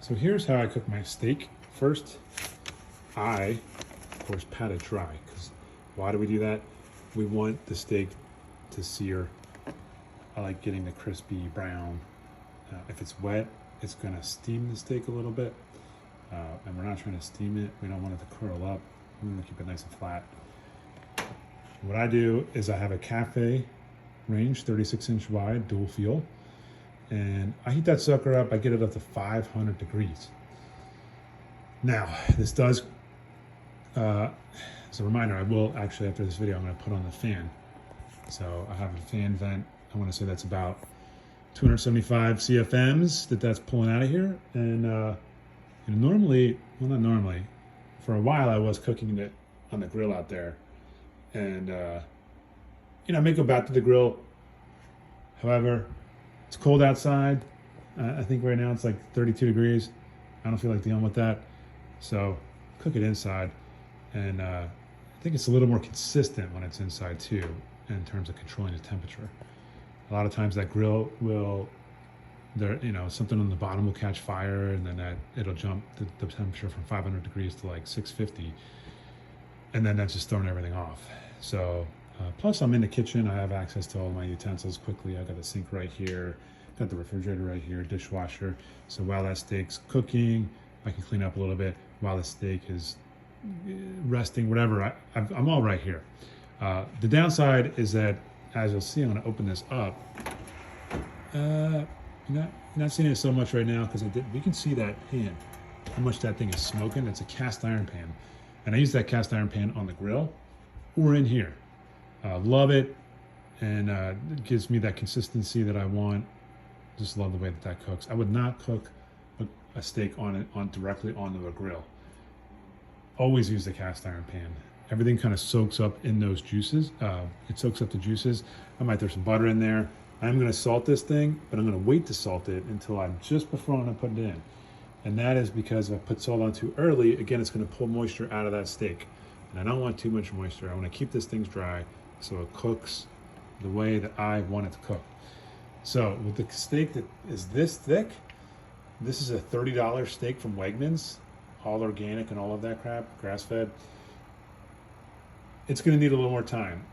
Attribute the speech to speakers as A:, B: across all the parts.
A: So here's how I cook my steak. First, I, of course, pat it dry. Because why do we do that? We want the steak to sear. I like getting the crispy brown. If it's wet, it's gonna steam the steak a little bit. And we're not trying to steam it. We don't want it to curl up. We want to keep it nice and flat. What I do is I have a cafe range, 36-inch wide, dual fuel. And I heat that sucker up, I get it up to 500 degrees. Now, this does, as a reminder, I will actually, after this video, I'm gonna put on the fan. So I have a fan vent. I wanna say that's about 275 CFMs that's pulling out of here. And normally, well, not normally, for a while I was cooking it on the grill out there. And, I may go back to the grill. However, it's cold outside. I think right now it's like 32 degrees. I don't feel like dealing with that. So cook it inside. And I think it's a little more consistent when it's inside too, in terms of controlling the temperature. A lot of times that grill will, something on the bottom will catch fire, and then it'll jump the temperature from 500 degrees to like 650. And then that's just throwing everything off. So, plus I'm in the kitchen. I have access to all my utensils quickly. I got the sink right here, got the refrigerator right here, dishwasher. So while that steak's cooking, I can clean up a little bit. While the steak is resting, whatever, I'm all right here. The downside is that, as you'll see, I'm gonna open this up. You're not seeing it so much right now because we can see that pan, how much that thing is smoking. It's a cast iron pan. And I use that cast iron pan on the grill or in here. Love it, and it gives me that consistency that I want. Just love the way that cooks. I would not cook a steak directly onto a grill. Always use the cast iron pan. Everything kind of soaks up in those juices. It soaks up the juices. I might throw some butter in there. I'm gonna salt this thing, but I'm gonna wait to salt it until I'm just before I'm gonna put it in. And that is because if I put salt on too early, again, it's gonna pull moisture out of that steak. And I don't want too much moisture. I wanna keep this thing dry so it cooks the way that I want it to cook. So with the steak that is this thick, this is a $30 steak from Wegmans, all organic and all of that crap, grass-fed. It's gonna need a little more time.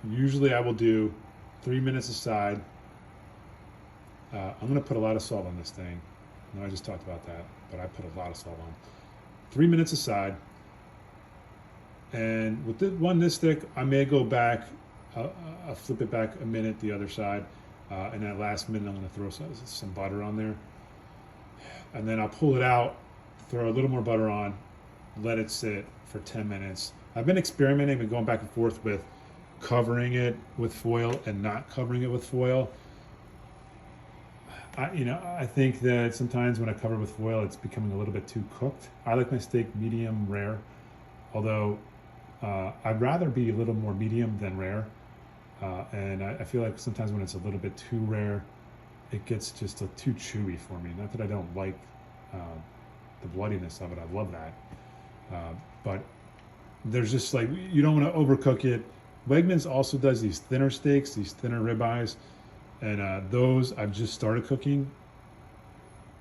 A: Usually I will do 3 minutes aside. I'm gonna put a lot of salt on this thing. No, I just talked about that, but I put a lot of salt on. 3 minutes aside. And with this stick, I may go back, I'll flip it back a minute the other side. And that last minute, I'm gonna throw some butter on there. And then I'll pull it out, throw a little more butter on, let it sit for 10 minutes. I've been experimenting and going back and forth with covering it with foil and not covering it with foil. I think that sometimes when I cover it with foil, it's becoming a little bit too cooked. I like my steak medium rare, although I'd rather be a little more medium than rare. And I feel like sometimes when it's a little bit too rare, it gets just too chewy for me. Not that I don't like the bloodiness of it. I love that. But there's just like, you don't want to overcook it. Wegmans also does these thinner steaks, these thinner ribeyes. And those I've just started cooking.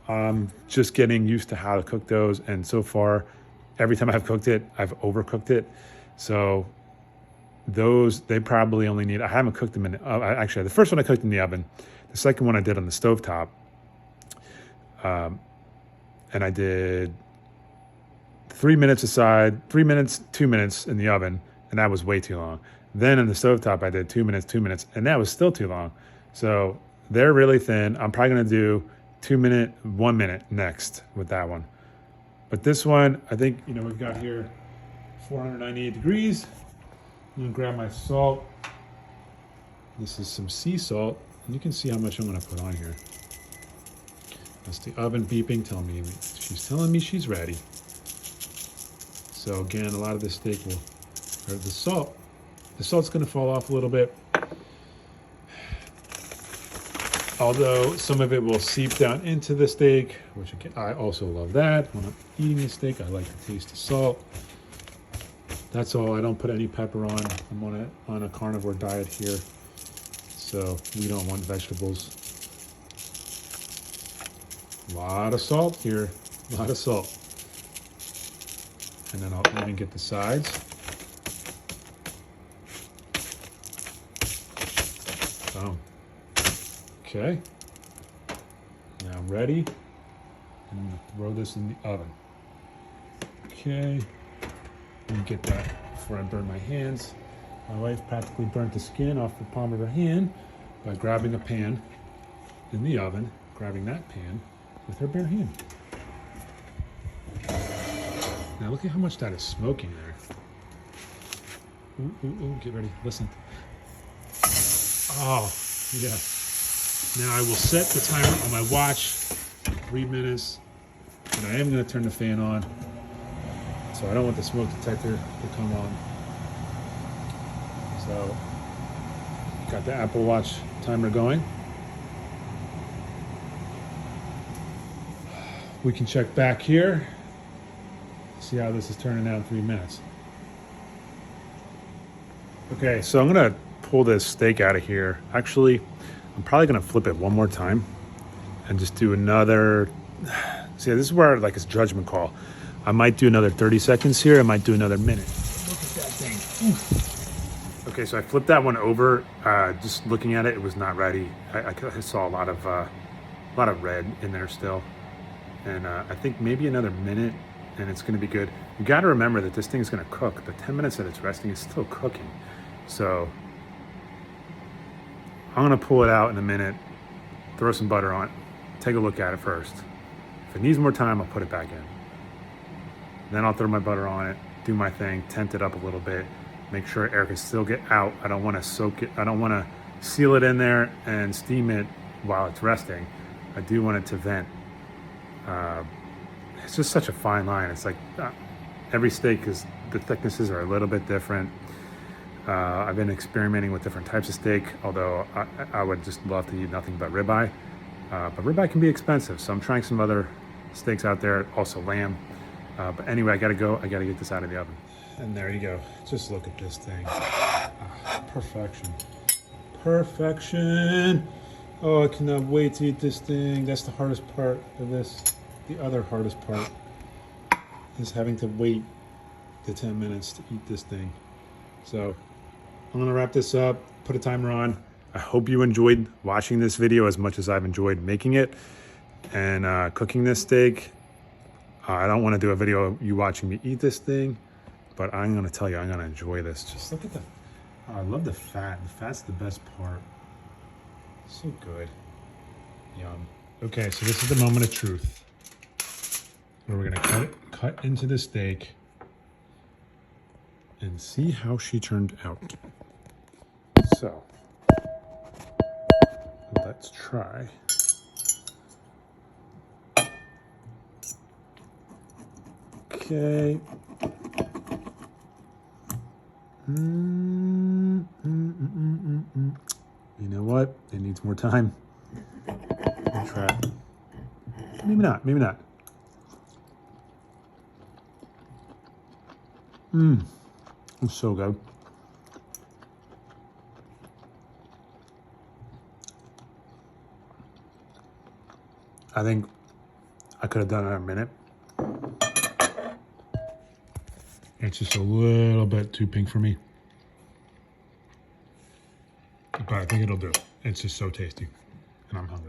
A: I'm just getting used to how to cook those. And so far, every time I've cooked it, I've overcooked it. So those, they probably only need, I haven't cooked them in, actually the first one I cooked in the oven. The second one I did on the stovetop. And I did 3 minutes aside, 3 minutes, 2 minutes in the oven. And that was way too long. Then in the stovetop, I did 2 minutes, and that was still too long. So they're really thin. I'm probably gonna do 2 minute, 1 minute next with that one. But this one, I think, we've got here 498 degrees. I'm gonna grab my salt. This is some sea salt. And you can see how much I'm gonna put on here. That's the oven beeping, she's telling me she's ready. So again, a lot of this steak the salt's gonna fall off a little bit. Although some of it will seep down into the steak, which again, I also love that. When I'm eating the steak, I like the taste of salt. That's all. I don't put any pepper on. I'm on a carnivore diet here, so we don't want vegetables. A lot of salt here, a lot of salt. And then I'll even get the sides. Boom. Okay. Now I'm ready. I'm gonna throw this in the oven. Okay. Let me get that before I burn my hands. My wife practically burnt the skin off the palm of her hand by grabbing a pan in the oven, grabbing that pan with her bare hand. Now look at how much that is smoking there. Ooh, ooh, ooh, get ready, listen. Oh, yeah. Now I will set the timer on my watch, 3 minutes, and I am gonna turn the fan on. So I don't want the smoke detector to come on. So, got the Apple Watch timer going. We can check back here, see how this is turning out in 3 minutes. Okay, so I'm gonna pull this steak out of here. Actually, I'm probably gonna flip it one more time and just do another, see, this is where like it's judgment call. I might do another 30 seconds here, I might do another minute. Look at that thing. Oof. Okay, so I flipped that one over. Just looking at it, it was not ready. I saw a lot of red in there still, and I think maybe another minute, and it's going to be good. You got to remember that this thing's going to cook. The 10 minutes that it's resting is still cooking, so I'm going to pull it out in a minute, throw some butter on it, take a look at it first. If it needs more time, I'll put it back in. Then I'll throw my butter on it, do my thing, tent it up a little bit. Make sure air can still get out. I don't want to soak it. I don't want to seal it in there and steam it while it's resting. I do want it to vent. It's just such a fine line. It's like every steak the thicknesses are a little bit different. I've been experimenting with different types of steak, although I would just love to eat nothing but ribeye. But ribeye can be expensive, so I'm trying some other steaks out there, also lamb. But anyway, I gotta go. I gotta get this out of the oven. And there you go. Just look at this thing. Perfection. Perfection. Oh, I cannot wait to eat this thing. That's the hardest part of this. The other hardest part is having to wait the 10 minutes to eat this thing. So I'm gonna wrap this up, put a timer on. I hope you enjoyed watching this video as much as I've enjoyed making it and cooking this steak. I don't want to do a video of you watching me eat this thing, but I'm going to tell you, I'm going to enjoy this. Just look at the, I love the fat. The fat's the best part. So good. Yum. Okay, so this is the moment of truth, where we're going to cut into the steak and see how she turned out. So, let's try. Okay. You know what? It needs more time. I'll try it. Maybe not. Maybe not. It's so good. I think I could have done it in a minute. It's just a little bit too pink for me. But I think it'll do. It's just so tasty. And I'm hungry.